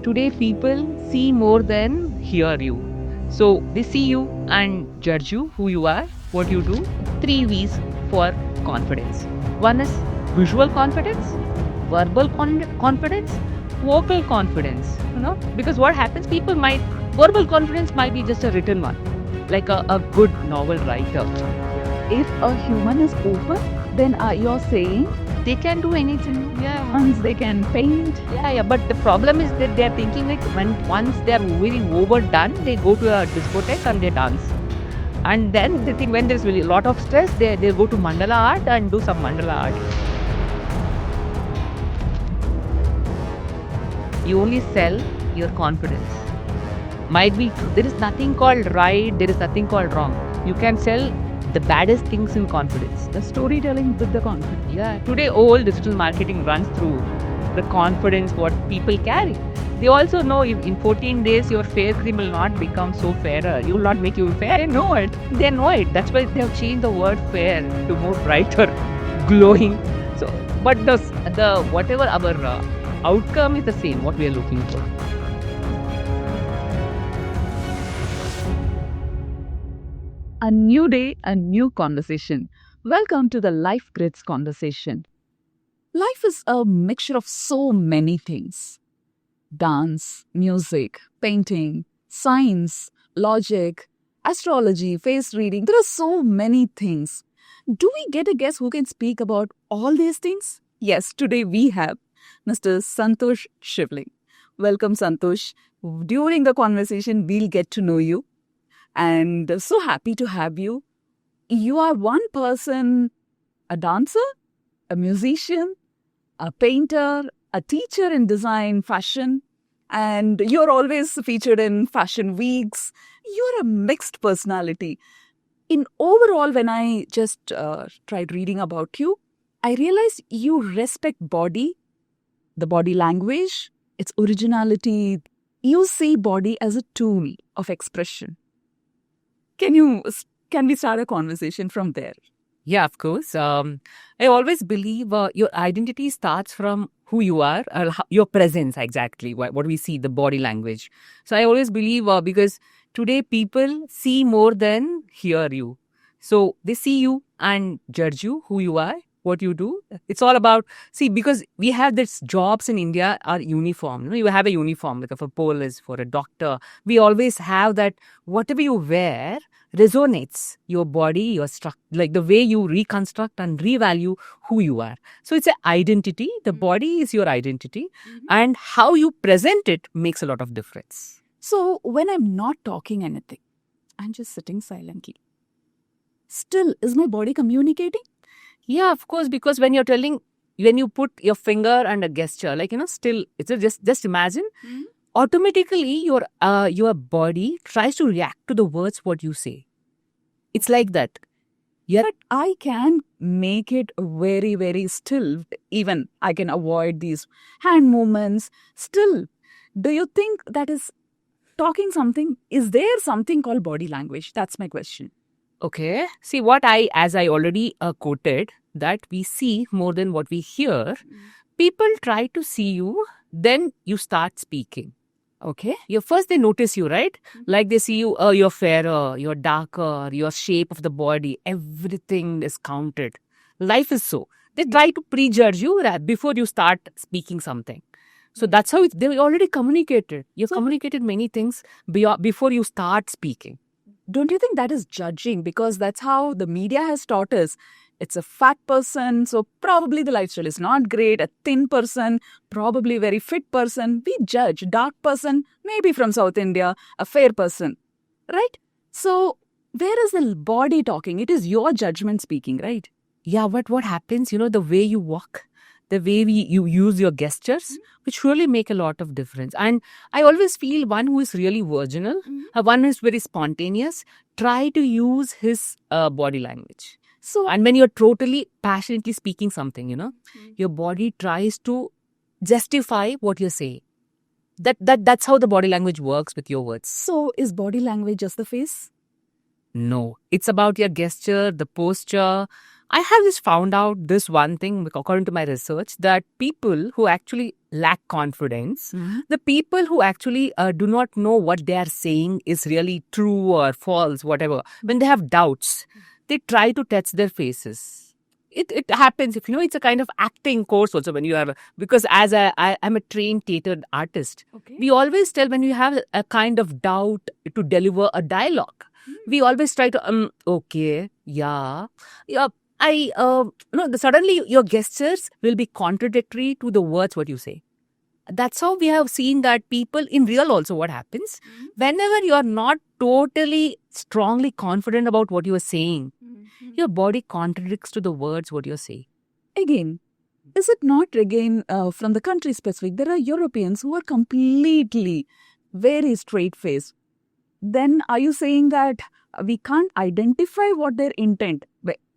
Today, people see more than hear you. So they see you and judge you, who you are, what you do. Three V's for confidence. One is visual confidence, verbal confidence, vocal confidence. Because what happens, verbal confidence might be just a written one, like a good novel writer. If a human is open, then you're saying They can do anything. Yeah. once they can paint. Yeah. But the problem is that they're thinking like once they're really overdone, they go to a discotheque and they dance. And then they think when there's really a lot of stress, they go to mandala art and do some mandala art. You only sell your confidence. Might be true. There is nothing called right, there is nothing called wrong. You can sell the baddest things in confidence. The storytelling with the confidence. Yeah, today all digital marketing runs through the confidence what people carry. They also know if in 14 days your fair cream will not become so fairer. You will not make you fair. They know it. They know it. That's why they have changed the word fair to more brighter, glowing. So, but the whatever our outcome is the same. What we are looking for. A new day, a new conversation. Welcome to the Life Grids conversation. Life is a mixture of so many things: dance, music, painting, science, logic, astrology, face reading. There are so many things. Do we get a guest who can speak about all these things? Yes, today we have Mr. Santosh Shivling. Welcome, Santosh. During the conversation, we'll get to know you. And so happy to have you. You are one person, a dancer, a musician, a painter, a teacher in design, fashion, and you're always featured in fashion weeks. You're a mixed personality. In overall, when I just tried reading about you, I realized you respect body, the body language, its originality. You see body as a tool of expression. Can we start a conversation from there? Yeah, of course. I always believe your identity starts from who you are, or your presence exactly, what we see, the body language. So I always believe because today people see more than hear you. So they see you and judge you, who you are, what you do. It's all about, see, because we have these jobs in India are uniform. You have a uniform, like for a police, for a doctor. We always have that whatever you wear resonates your body, your structure, like the way you reconstruct and revalue who you are. So it's an identity. The body is your identity, and how you present it makes a lot of difference. So when I'm not talking anything, I'm just sitting silently. Still, is my body communicating? Yeah, of course, because when you put your finger and a gesture, like, still, it's just imagine, automatically your body tries to react to the words what you say. It's like that. Yeah. But I can make it very, very still. Even I can avoid these hand movements. Still, do you think that is talking something? Is there something called body language? That's my question. Okay. See, as I already quoted, that we see more than what we hear. People try to see you, then you start speaking. Okay. First they notice you, right? Like they see you, you're fairer, you're darker, your shape of the body, everything is counted. Life is so. They try to prejudge you before you start speaking something. So that's how they already communicated. You've communicated many things before you start speaking. Don't you think that is judging? Because that's how the media has taught us. It's a fat person, so probably the lifestyle is not great. A thin person, probably a very fit person. We judge. Dark person, maybe from South India. A fair person, right? So where is the body talking? It is your judgment speaking, right? Yeah, but what happens, the way you walk, the way you use your gestures, which really make a lot of difference. And I always feel one who is really virginal, one who is very spontaneous, try to use his body language. And when you're totally passionately speaking something, your body tries to justify what you're saying. That's how the body language works with your words. So is body language just the face? No, it's about your gesture, the posture. I have just found out this one thing, according to my research, that people who actually lack confidence, the people who actually do not know what they are saying is really true or false, whatever, when they have doubts, they try to touch their faces. It happens, if you know, it's a kind of acting course also when you are, because as I'm a trained theater artist, Okay. we always tell when you have a kind of doubt to deliver a dialogue, we always try to, okay, yeah, suddenly your gestures will be contradictory to the words what you say. That's how we have seen that people in real also what happens. Whenever you are not totally strongly confident about what you are saying, your body contradicts to the words what you're saying. Again, is it not again from the country specific? There are Europeans who are completely very straight faced. Then are you saying that we can't identify what their intent,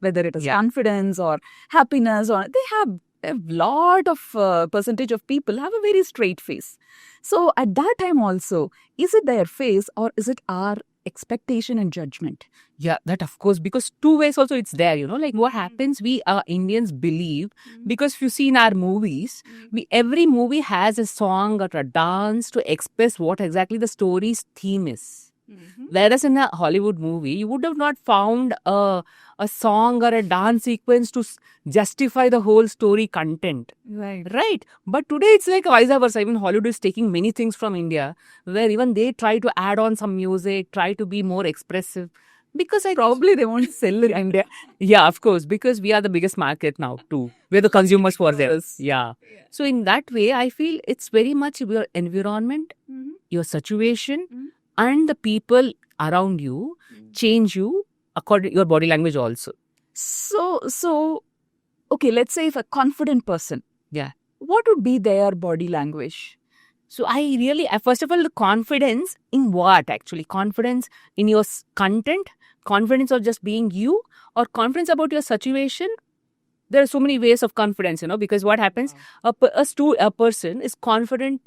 whether it is Yeah. confidence or happiness, or they have a lot of percentage of people have a very straight face. So at that time also, is it their face or is it our expectation and judgment? Yeah, that of course, because two ways also it's there, like what happens, we Indians believe, because if you see in our movies, every movie has a song or a dance to express what exactly the story's theme is. Whereas in a Hollywood movie, you would have not found a song or a dance sequence to justify the whole story content. Right. Right. But today it's like vice versa. Even Hollywood is taking many things from India, where even they try to add on some music, try to be more expressive. Because Probably they want to sell it. India. Yeah, of course, because we are the biggest market now too. We're the consumers for them. Yes. Yeah. So in that way, I feel it's very much your environment, your situation, and the people around you change you according your body language also. So, okay, let's say if a confident person, Yeah. what would be their body language? So I really, first of all, the confidence in what actually? Confidence in your content, confidence of just being you, or confidence about your situation. There are so many ways of confidence, because what happens, a person is confident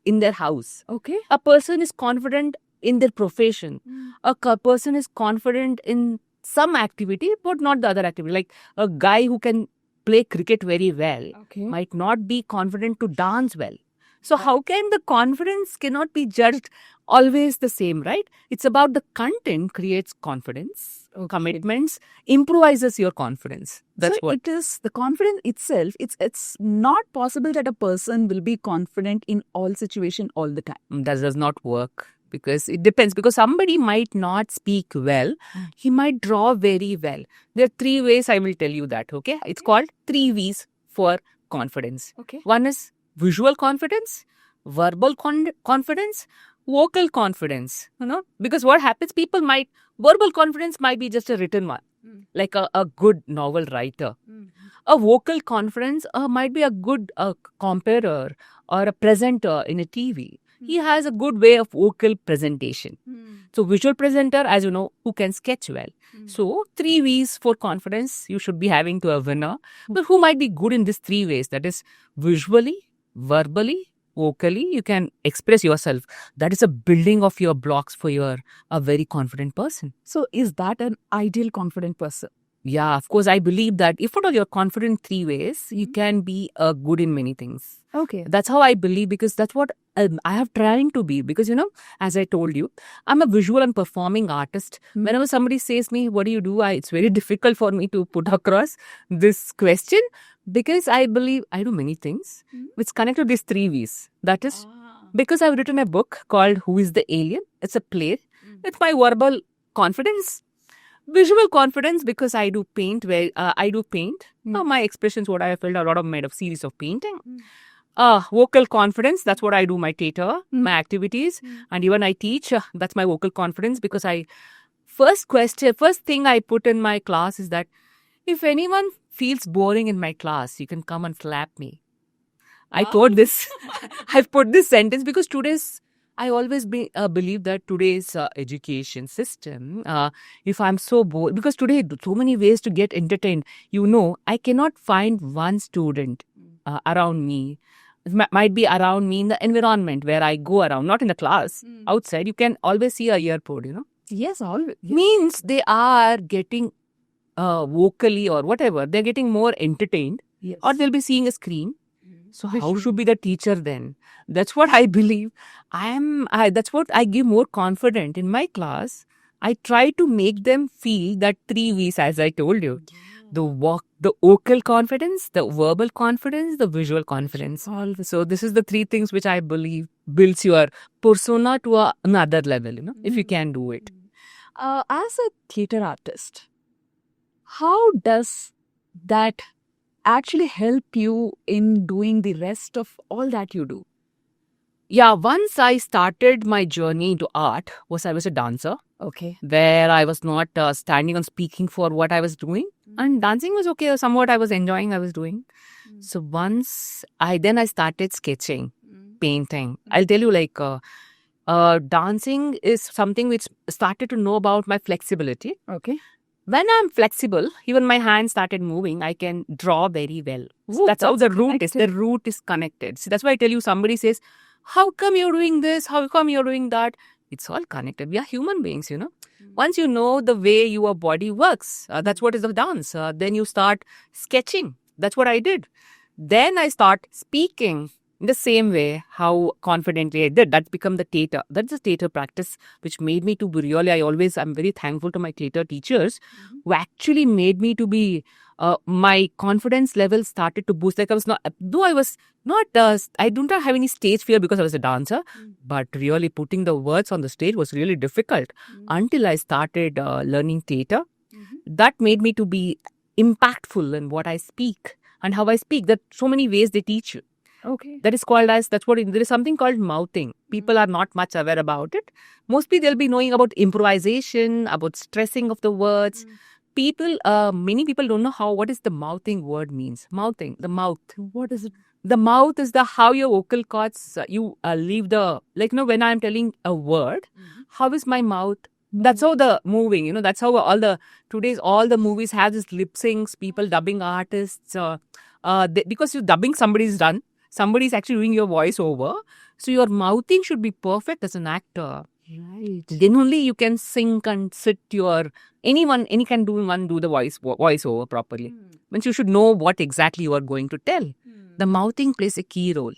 in their house. Okay. A person is confident in their profession. A person is confident in some activity, but not the other activity. Like a guy who can play cricket very well Okay. might not be confident to dance well. So how can the confidence cannot be judged always the same, right? It's about the content creates confidence, commitments, improvises your confidence. That's So what. it is the confidence itself. It's not possible that a person will be confident in all situation all the time. That does not work, because it depends, because somebody might not speak well, he might draw very well. There are 3 ways I will tell you that, okay? It's called 3 V's for confidence. Okay. One is visual confidence, verbal confidence, vocal confidence, because what happens, verbal confidence might be just a written one, like a good novel writer. A vocal confidence might be a good comparer or a presenter in a TV. He has a good way of vocal presentation. So visual presenter, as you know, who can sketch well. So 3 V's for confidence you should be having to a winner, but who might be good in these 3 ways. That is visually, verbally, vocally, you can express yourself. That is a building of your blocks for a very confident person. So is that an ideal confident person? Yeah, of course, I believe that if at all you're confident 3 ways, you can be good in many things. Okay. That's how I believe, because that's what I have trying to be. Because, as I told you, I'm a visual and performing artist. Whenever somebody says me, what do you do? It's very difficult for me to put across this question, because I believe I do many things which connect to these 3 V's. That is because I've written a book called Who is the Alien? It's a play. It's my verbal confidence. Visual confidence, because I do paint. My expressions, what I have felt, a lot of made of series of painting. Vocal confidence, that's what I do, my theater, my activities, and even I teach. That's my vocal confidence, because first thing I put in my class is that if anyone feels boring in my class, you can come and slap me. I thought this. I've put this sentence because I always believe that today's education system, if I'm so bored, because today so many ways to get entertained, I cannot find one student around me. It might be around me in the environment where I go around, not in the class, outside. You can always see a earpod, Yes, always. Means they are getting vocally or whatever, they're getting more entertained, Yes. or they'll be seeing a screen. So how should be the teacher then? That's what I believe. That's what I give more confident in my class. I try to make them feel that three V's, as I told you: the walk, the vocal confidence, the verbal confidence, the visual confidence. So this is the three things which I believe builds your persona to another level. If you can do it. As a theatre artist, how does that actually help you in doing the rest of all that you do? Yeah, once I started my journey into art, I was a dancer. Okay. Where I was not standing on speaking for what I was doing. And dancing was okay, somewhat I was enjoying, I was doing. So once I started sketching, painting. I'll tell you, like, dancing is something which started to know about my flexibility. Okay. When I'm flexible, even my hands started moving, I can draw very well. So that's how the root is. The root is connected. See, that's why I tell you, somebody says, how come you're doing this? How come you're doing that? It's all connected. We are human beings, Once you know the way your body works, that's what is the dance. Then you start sketching. That's what I did. Then I start speaking in the same way, how confidently I did. That's become the theatre. That's the theatre practice, which made me to be really, I'm very thankful to my theatre teachers who actually made me to be, my confidence level started to boost. Like I was not, though I was not, I don't have any stage fear because I was a dancer, but really putting the words on the stage was really difficult until I started learning theatre. That made me to be impactful in what I speak and how I speak. That so many ways they teach you. Okay. That is called there is something called mouthing. People are not much aware about it. Mostly they'll be knowing about improvisation, about stressing of the words. Many people don't know what is the mouthing word means. Mouthing, the mouth. What is it? The mouth is how your vocal cords, you leave when I'm telling a word, how is my mouth? That's how the moving, that's how all the movies have this lip syncs, people dubbing artists, because you're dubbing, somebody's done. Somebody's actually doing your voice over. So your mouthing should be perfect as an actor. Right. Then only you can sing and sit any can do the voice over properly. Means you should know what exactly you are going to tell. The mouthing plays a key role.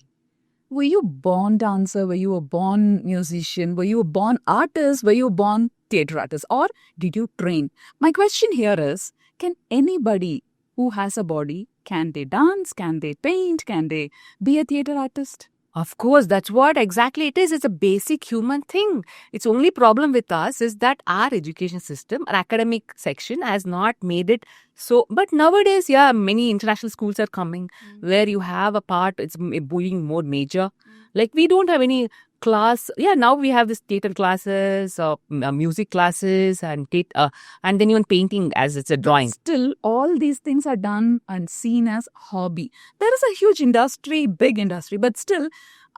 Were you born dancer? Were you a born musician? Were you a born artist? Were you a born theatre artist? Or did you train? My question here is, can anybody who has a body, can they dance? Can they paint? Can they be a theatre artist? Of course, that's what exactly it is. It's a basic human thing. Its only problem with us is that our education system, our academic section has not made it so. But nowadays, many international schools are coming where you have a part, it's being more major. Like we don't have any class. Now we have this theatre classes, music classes, and then even painting as it's a drawing. But still, all these things are done and seen as hobby. There is a huge industry, big industry, but still,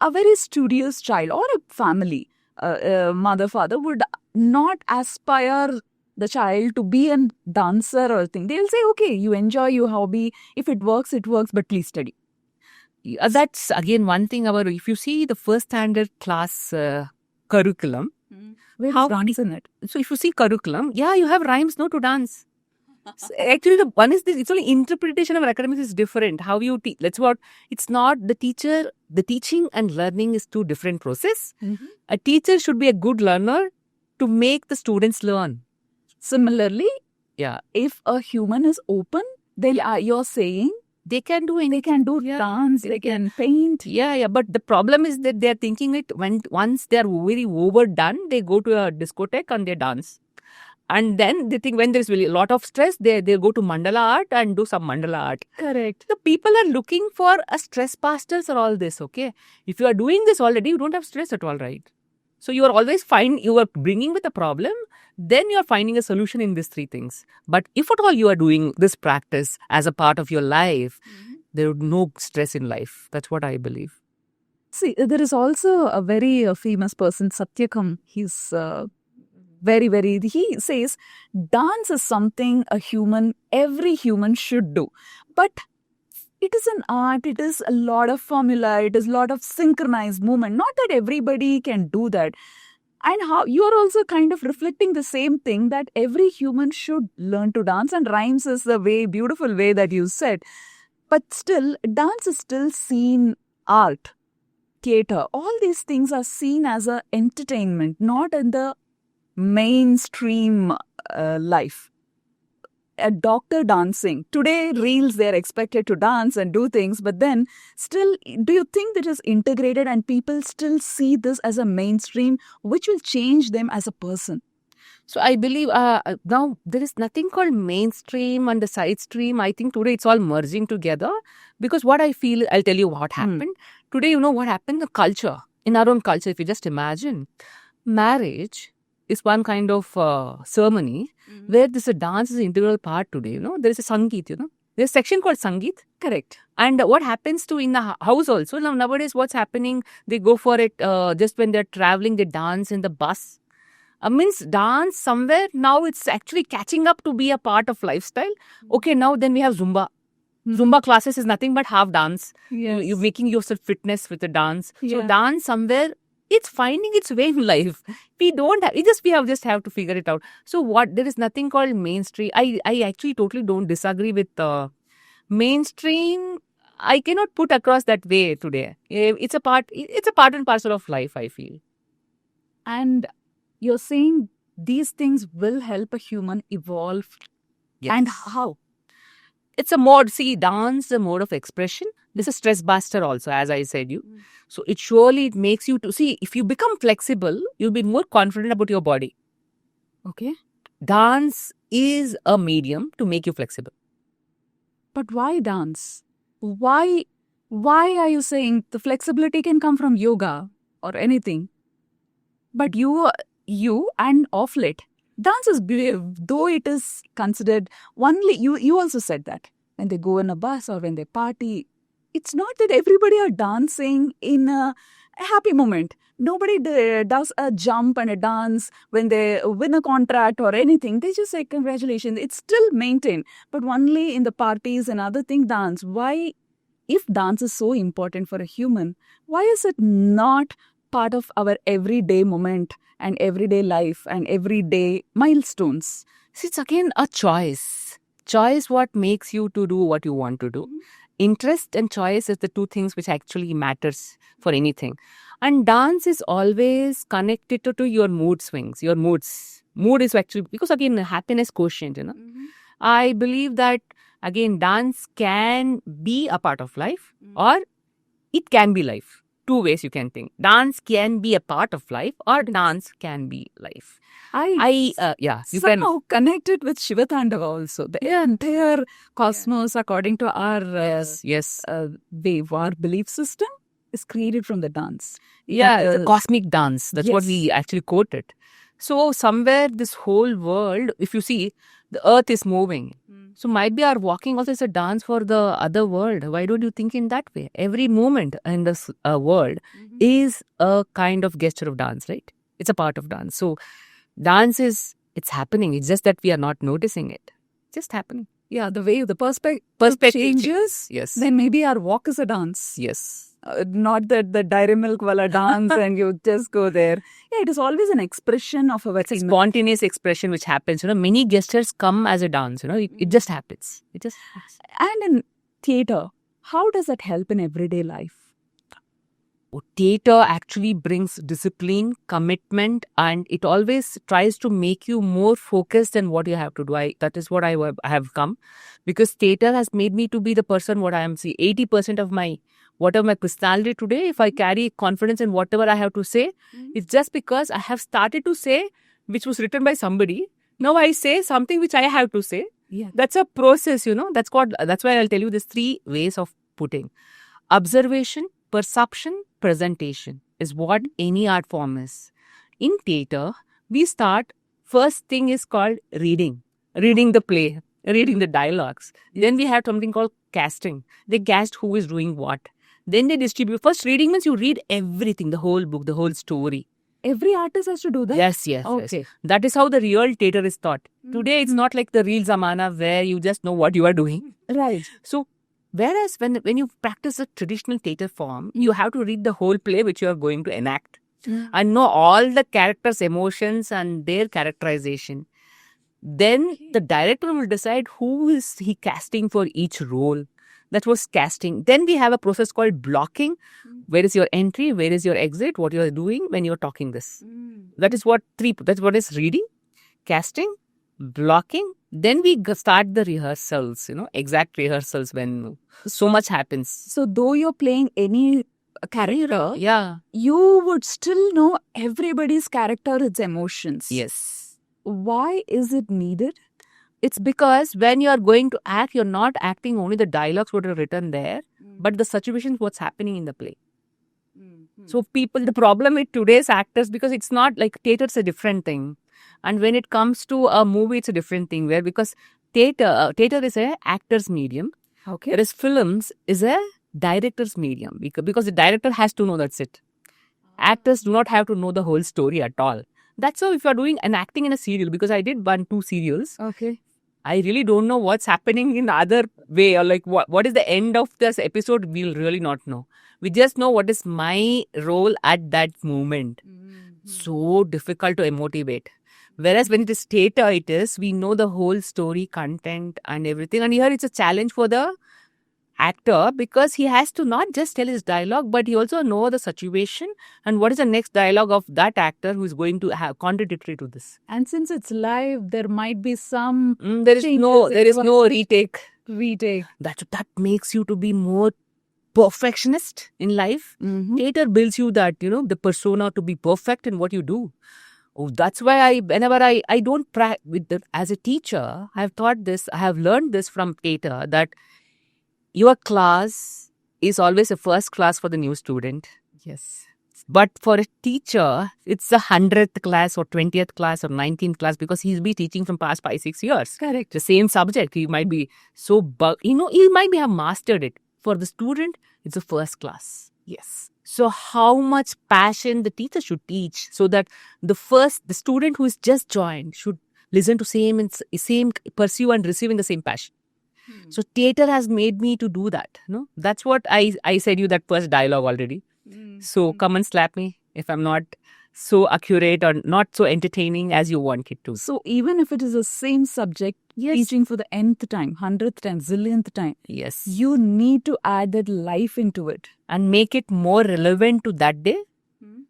a very studious child or a family, mother, father would not aspire the child to be a dancer or thing. They'll say, okay, you enjoy your hobby. If it works, but please study. That's again one thing about, if you see the first standard class curriculum, how dance in it. So if you see curriculum, you have rhymes, no, to dance. So actually, the one is this. It's only interpretation of academics is different. How you teach. That's what. It's not the teacher. The teaching and learning is two different process. A teacher should be a good learner to make the students learn. Similarly, if a human is open, then you're saying they can do anything. They can do dance, they can paint. But the problem is that they're thinking it once they're very overdone, they go to a discotheque and they dance. And then they think when there's really a lot of stress, they'll go to mandala art and do some mandala art. Correct. The people are looking for a stress busters or all this, okay? If you are doing this already, you don't have stress at all, right? So you are always you are bringing with a problem, then you are finding a solution in these three things. But if at all you are doing this practice as a part of your life, there is no stress in life. That's what I believe. See, there is also a very famous person, Satyakam. He's he says, dance is something every human should do. But it is an art, it is a lot of formula, it is a lot of synchronized movement. Not that everybody can do that. And how you are also kind of reflecting the same thing, that every human should learn to dance, and rhymes is the beautiful way that you said. But still, dance is still seen art, theater. All these things are seen as a entertainment, not in the mainstream life. A doctor dancing. Today, reels, they're expected to dance and do things, but then still, do you think that is integrated and people still see this as a mainstream, which will change them as a person? So I believe now there is nothing called mainstream and the side stream. I think today it's all merging together because what I feel, I'll tell you what happened. Today, you know what happened? The culture, in our own culture, if you just imagine, marriage is one kind of ceremony where this a dance is an integral part today. You know, there is a Sangeet, you know. There's a section called Sangeet. Correct. And what happens to in the house also, now nowadays what's happening, they go for it just when they're traveling, they dance in the bus. Means dance somewhere, now it's actually catching up to be a part of lifestyle. Okay, now then we have Zumba. Zumba classes is nothing but half dance. Yes. You're making yourself fitness with the dance. So Yeah. dance somewhere, it's finding its way in life. We don't have, we have to figure it out. So what, there is nothing called mainstream. I actually totally don't disagree with mainstream. I cannot put across that way today. It's a part and parcel of life, I feel. And you're saying these things will help a human evolve. Yes. And how? It's a mode. See, dance, a mode of expression. This is a stress buster also, as I said you. So it makes you to see, if you become flexible, you'll be more confident about your body. Okay. Dance is a medium to make you flexible. But why dance? Why are you saying the flexibility can come from yoga or anything? But you and off late, dance is though it is considered only, you also said that when they go in a bus or when they party, it's not that everybody are dancing in a happy moment. Nobody does a jump and a dance when they win a contract or anything. They just say congratulations. It's still maintained, but only in the parties and other thing dance. Why, if dance is so important for a human, why is it not part of our everyday moment and everyday life and everyday milestones? See, it's again a choice. Choice what makes you to do what you want to do. Interest and choice is the two things which actually matters for anything. And dance is always connected to your mood swings, your moods. Mood is actually, because again, happiness quotient, you know. I believe that, again, dance can be a part of life or it can be life. Two ways you can think. Dance can be a part of life or dance can be life. You somehow connect it with Shiva Tandava also. The entire cosmos, according to our our belief system, is created from the dance. The cosmic dance. That's what Yes. we actually quoted. So somewhere this whole world, if you see, the earth is moving. So might be our walking also is a dance for the other world. Why don't you think in that way? Every moment in this world is a kind of gesture of dance, right? It's a part of dance. So dance it's happening. It's just that we are not noticing it. Just happening. Yeah, the way the perspective changes, Yes. then maybe our walk is a dance. Yes. Not that the dairy milk wala dance and you just go there. Yeah, it is always an expression of our It's a spontaneous expression which happens. You know, many gestures come as a dance. You know, it just happens. It just happens. And in theater, how does that help in everyday life? Theater actually brings discipline, commitment, and it always tries to make you more focused on what you have to do. That is what I have come, because theater has made me to be the person what I am. See, 80% of my whatever my personality today, if I carry confidence in whatever I have to say, it's just because I have started to say, which was written by somebody. Now I say something which I have to say. Yeah. That's a process, you know. That's why I'll tell you there's 3 ways of putting. Observation, perception, presentation is what any art form is. In theater, we start, first thing is called reading the play, reading the dialogues. Then we have something called casting. They cast who is doing what. Then they distribute. First, reading means you read everything, the whole book, the whole story. Every artist has to do that? Yes. Okay. That is how the real theater is taught. Today, it's not like the real Zamana where you just know what you are doing. Right. So, whereas when you practice a traditional theater form, you have to read the whole play which you are going to enact and know all the characters' emotions and their characterization. Then the director will decide who is he casting for each role. That was casting. Then we have a process called blocking. Where is your entry? Where is your exit? What you are doing when you are talking this? That's what is reading, casting, blocking. Then we start the rehearsals, exact rehearsals when so much happens. So though you're playing any character, Yeah. you would still know everybody's character, its emotions. Yes. Why is it needed? It's because when you are going to act, you're not acting only the dialogues what are written there, but the situations what's happening in the play. So the problem with today's actors, because it's not like theater's a different thing. And when it comes to a movie, it's a different thing because theater is a actor's medium. Okay. Whereas films is a director's medium because the director has to know that's it. Actors do not have to know the whole story at all. That's how if you're doing an acting in a serial, because I did 2 serials. Okay. I really don't know what's happening in the other way or like what is the end of this episode. We'll really not know. We just know what is my role at that moment. So difficult to motivate. Whereas when it is theater, we know the whole story, content and everything. And here it's a challenge for the actor because he has to not just tell his dialogue, but he also know the situation and what is the next dialogue of that actor who is going to have contradictory to this. And since it's live, there might be some There is no retake. That makes you to be more perfectionist in life. Theater builds you that, the persona to be perfect in what you do. Oh, that's why whenever I don't as a teacher, I have learned this from theater that your class is always a first class for the new student. Yes. But for a teacher, it's the 100th class or 20th class or 19th class because he'll be teaching from past 5-6 years. Correct. The same subject. He might be he might have mastered it. For the student, it's a first class. Yes. So how much passion the teacher should teach so that the student who is just joined should listen to same pursue and receive in the same passion. So theater has made me to do that. No, that's what I said you that first dialogue already. So come and slap me if I'm not so accurate or not so entertaining as you want it to. So even if it is the same subject, teaching for the nth time, 100th time, zillionth time, yes, you need to add that life into it and make it more relevant to that day.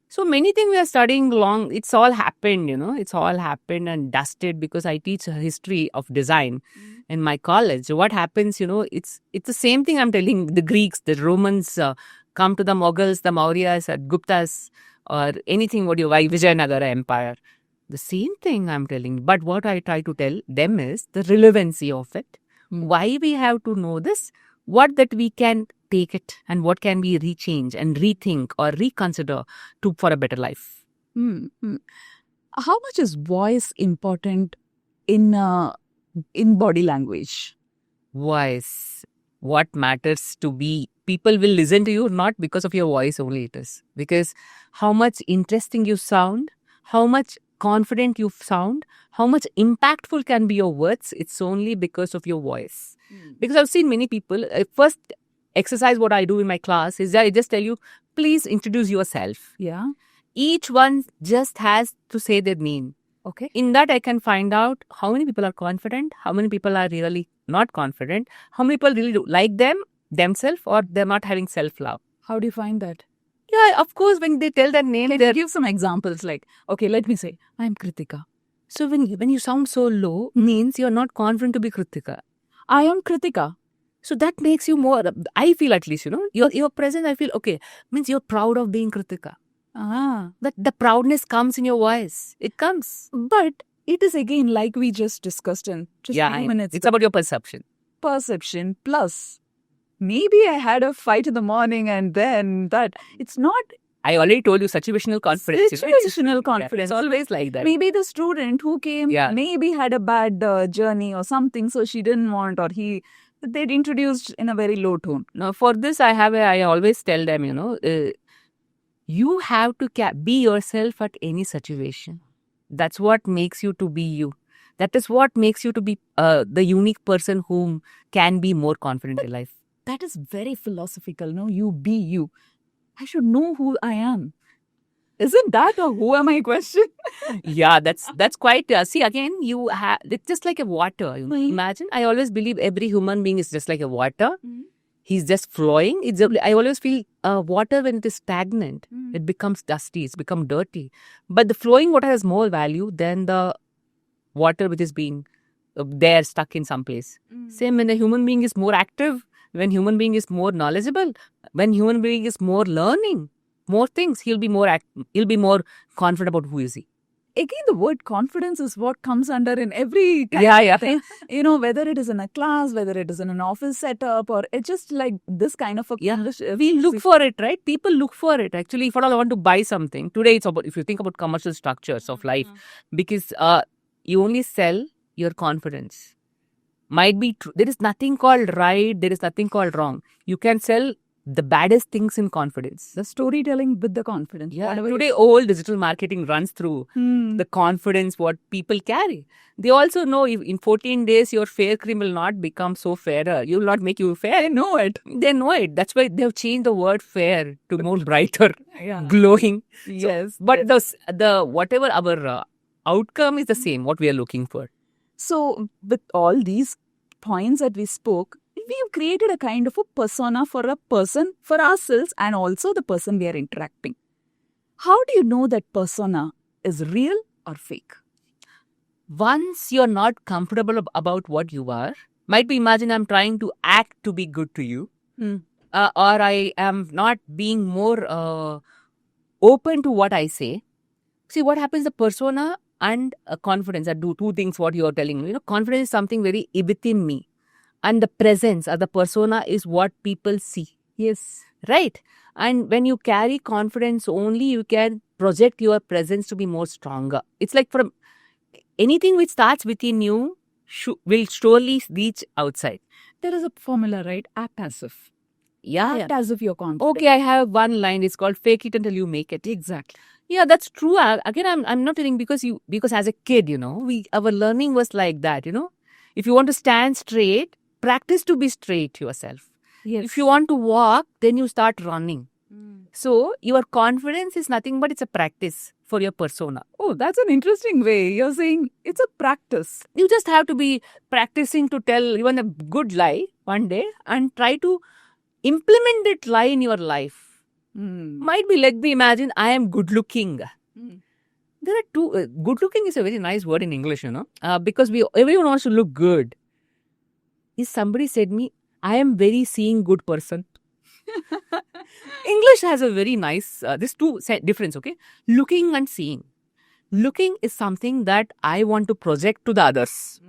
So many things we are studying long, it's all happened, it's all happened and dusted because I teach history of design in my college. So what happens, it's the same thing I'm telling the Greeks, the Romans come to the Mughals, the Mauryas, Guptas or anything Vijayanagara Empire. The same thing I'm telling. But what I try to tell them is the relevancy of it. Why we have to know this, what that we can take it and what can we rechange and rethink or reconsider for a better life. How much is voice important in body language? Voice. What matters to be, people will listen to you not because of your voice only it is. Because how much interesting you sound, how much confident you sound, how much impactful can be your words, it's only because of your voice. Because I've seen many people, first exercise what I do in my class is I just tell you, please introduce yourself. Yeah. Each one just has to say their name. Okay. In that I can find out how many people are confident, how many people are really not confident, how many people really like themselves or they're not having self-love. How do you find that? Yeah, of course, when they tell their name, they give some examples like, okay, let me say, I'm Kritika. So when you sound so low, means you're not confident to be Kritika. I am Kritika. So that makes you more, I feel at least, your presence, I feel, okay, means you're proud of being Kritika. That the proudness comes in your voice. It comes. But it is again like we just discussed in just a few minutes. It's about your perception. Perception plus maybe I had a fight in the morning and then that it's not. I already told you situational confidence. Situational confidence. It's always like that. Maybe the student who came maybe had a bad journey or something, so she didn't want or they'd introduced in a very low tone. Now for this I always tell them, you have to be yourself at any situation. That's what makes you to be you. That is what makes you to be the unique person whom can be more confident in life. That is very philosophical, no? You be you. I should know who I am. Isn't that a who am I question? Yeah, that's quite, see again, it's just like a water. Imagine, I always believe every human being is just like a water. he's just flowing. I always feel water when it is stagnant, it becomes dusty, it's become dirty. But the flowing water has more value than the water which is being there stuck in some place. Same when a human being is more active, when human being is more knowledgeable, when human being is more learning, more things, he'll be more confident about who is he. Again, the word confidence is what comes under in every kind Yeah. of thing. You know, whether it is in a class, whether it is in an office setup, or it's just like this kind of a We look for it, right? People look for it. Actually, if at all I want to buy something, today it's about, if you think about commercial structures of life, because you only sell your confidence. Might be true. There is nothing called right, there is nothing called wrong. You can sell the baddest things in confidence. the storytelling with the confidence. Yeah, Whatever today all digital marketing runs through the confidence what people carry. They also know if in 14 days your fair cream will not become so fairer. You will not make you fair. They know it. They know it. That's why they've changed the word fair to more brighter, Yeah. glowing. Yes. But the whatever our outcome is the same, what we are looking for. So, with all these points that we spoke, we've created a kind of a persona for a person, for ourselves, and also the person we are interacting. How do you know that persona is real or fake? Once you're not comfortable about what you are, might be imagine I'm trying to act to be good to you, or I am not being more open to what I say. See what happens, the persona and confidence are two things what you are telling me. You know, confidence is something very within me, and the presence or the persona is what people see. Yes. Right? And when you carry confidence only, you can project your presence to be more stronger. It's like from anything which starts within you will surely reach outside. There is a formula, right? Act as if. Yeah. Act as if you're confident. Okay, I have one line. It's called "fake it until you make it." Exactly. Yeah, that's true. Again, I'm not telling because as a kid, you know, our learning was like that. You know, if you want to stand straight, practice to be straight yourself. Yes. If you want to walk, then you start running. So your confidence is nothing but it's a practice for your persona. Oh, that's an interesting way. You're saying it's a practice. You just have to be practicing to tell even a good lie one day and try to implement that lie in your life. Might be, let me imagine, I am good looking. There are two. Good looking is a very nice word in English, you know, because everyone wants to look good. If somebody said me, I am very seeing good person. English has a very nice, there's two difference, okay? Looking and seeing. Looking is something that I want to project to the others.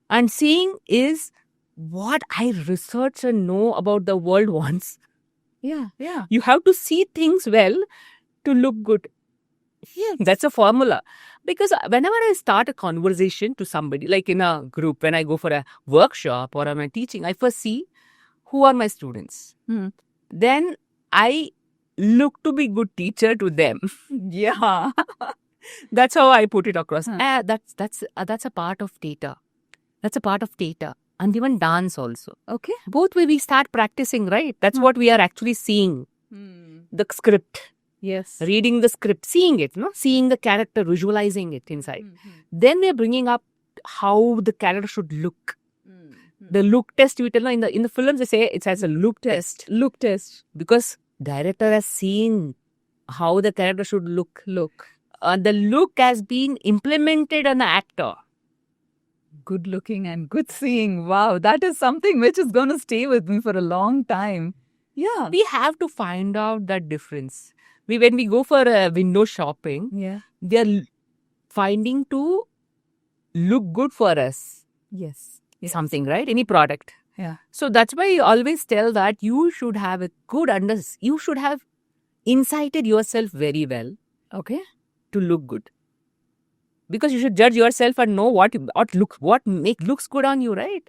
And seeing is what I research and know about the world once. Yeah. You have to see things well to look good. Yes. That's a formula. Because whenever I start a conversation to somebody, like in a group, when I go for a workshop or I'm teaching, I first see who are my students. Then I look to be good teacher to them. Yeah. That's how I put it across. That's a part of data. That's a part of data. And even dance also. Okay. Both way we start practicing, right? That's what we are actually seeing. The script. Yes. Reading the script, seeing it, no? Seeing the character, visualizing it inside. Then we're bringing up how the character should look. The look test, we tell, no, in the films they say it has a look test. Look test. Because director has seen how the character should look. The look has been implemented on the actor. Good looking and good seeing. Wow, that is something which is going to stay with me for a long time. Yeah. We have to find out that difference. When we go for a window shopping, they are finding to look good for us. Yes. Something, right? Any product. Yeah. So that's why I always tell that you should have a good you should have incited yourself very well. Okay. To look good. Because you should judge yourself and know what looks good on you, right?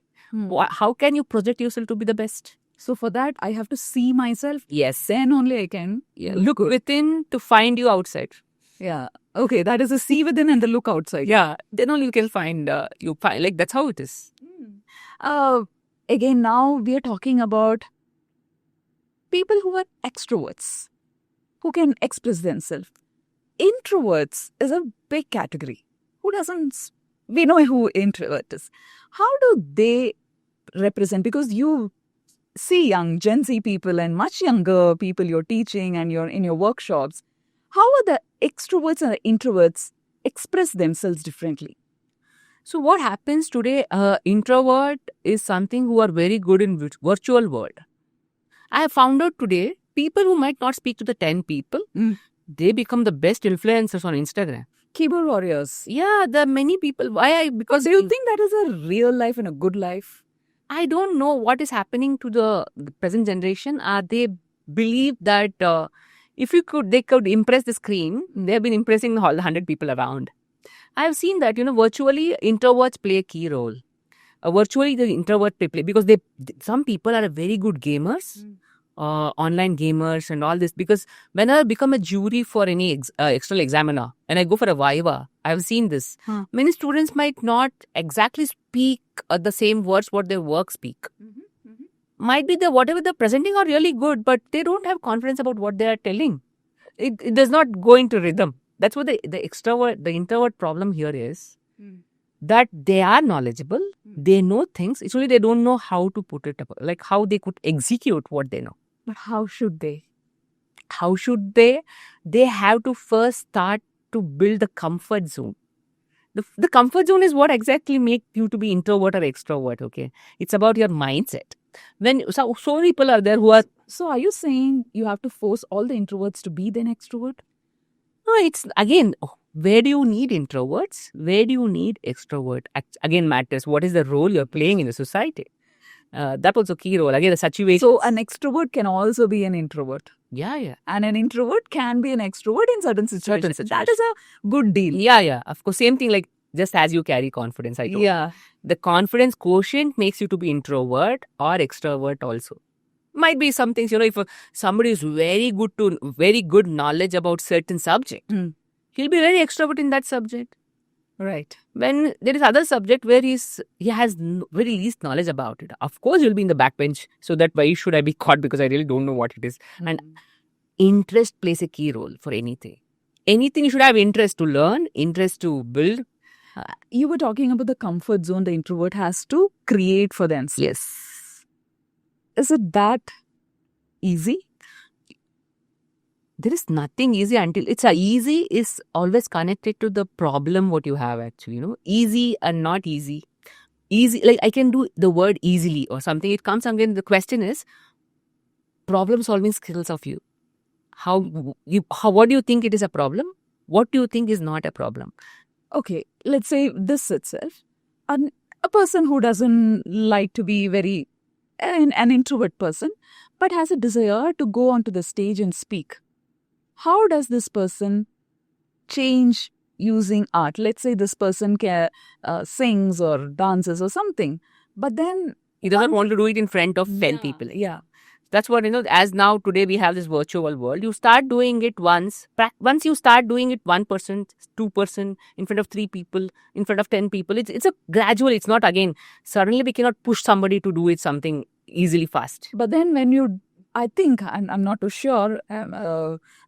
How can you project yourself to be the best? So for that, I have to see myself. Yes. Then only I can look within to find you outside. Yeah. Okay. That is a see within and the look outside. Yeah. Then only you can find, like that's how it is. Again, now we are talking about people who are extroverts, who can express themselves. Introverts is a big category. We know who introvert is. How do they represent? Because you see young Gen Z people and much younger people you're teaching and you're in your workshops, how are the extroverts and the introverts express themselves differently? So what happens today? Introvert is something who are very good in virtual world. I have found out today people who might not speak to the 10 people, they become the best influencers on Instagram. Keyboard warriors. Yeah, there are many people. Why? Because Do you think that is a real life and a good life? I don't know what is happening to the present generation. They believe that if they could impress the screen, they've been impressing all the 100 people around. I have seen that, virtually introverts play a key role. Virtually the introvert play because some people are very good gamers, online gamers and all this. Because when I become a jury for any external examiner and I go for a viva, I have seen this. Many students might not exactly speak the same words what their work speak. Might be whatever they're presenting are really good, but they don't have confidence about what they are telling. It does not go into rhythm. That's what the introvert problem here is. That they are knowledgeable, they know things, it's only they don't know how to put it up, like how they could execute what they know. But how should they? How should they? They have to first start to build the comfort zone. The comfort zone is what exactly makes you to be introvert or extrovert, okay? It's about your mindset. When so many people are there who are... So are you saying you have to force all the introverts to be then extrovert? No, it's again, where do you need introverts? Where do you need extrovert? Again, matters. What is the role you're playing in the society? That was a key role. Again, the situation. So an extrovert can also be an introvert. Yeah. And an introvert can be an extrovert in certain situations. That is a good deal. Yeah. Of course, same thing like just as you carry confidence, I told. Yeah. The confidence quotient makes you to be introvert or extrovert also. Might be some things, if somebody is very good knowledge about certain subject, he'll be very extrovert in that subject. Right. When there is other subject where he has very least knowledge about it, of course you'll be in the backbench. So that why should I be caught because I really don't know what it is. And interest plays a key role for anything. Anything you should have interest to learn, interest to build. You were talking about the comfort zone the introvert has to create for themselves. Yes. Is it that easy? There is nothing easy until it's easy is always connected to the problem what you have actually, easy and not easy. Easy, like I can do the word easily or something. It comes again. The question is problem solving skills of you. What do you think it is a problem? What do you think is not a problem? Okay, let's say this itself. A person who doesn't like to be very an introvert person, but has a desire to go onto the stage and speak. How does this person change using art? Let's say this person sings or dances or something, but then he doesn't want to do it in front of 10 people. Yeah. That's what, as now today we have this virtual world. You start doing it once. Once you start doing it 1%, 2%, in front of 3 people, in front of 10 people, it's a gradual. It's not again, suddenly we cannot push somebody to do it something easily fast. But then when I think, I'm not too sure, I'm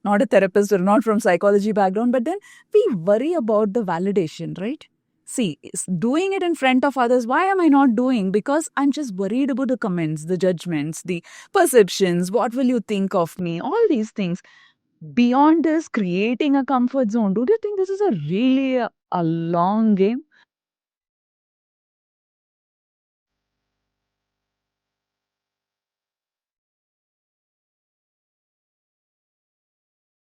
not a therapist or not from psychology background, but then we worry about the validation, right? See, doing it in front of others, why am I not doing? Because I'm just worried about the comments, the judgments, the perceptions, what will you think of me, all these things. Beyond this, creating a comfort zone, do you think this is a really a long game?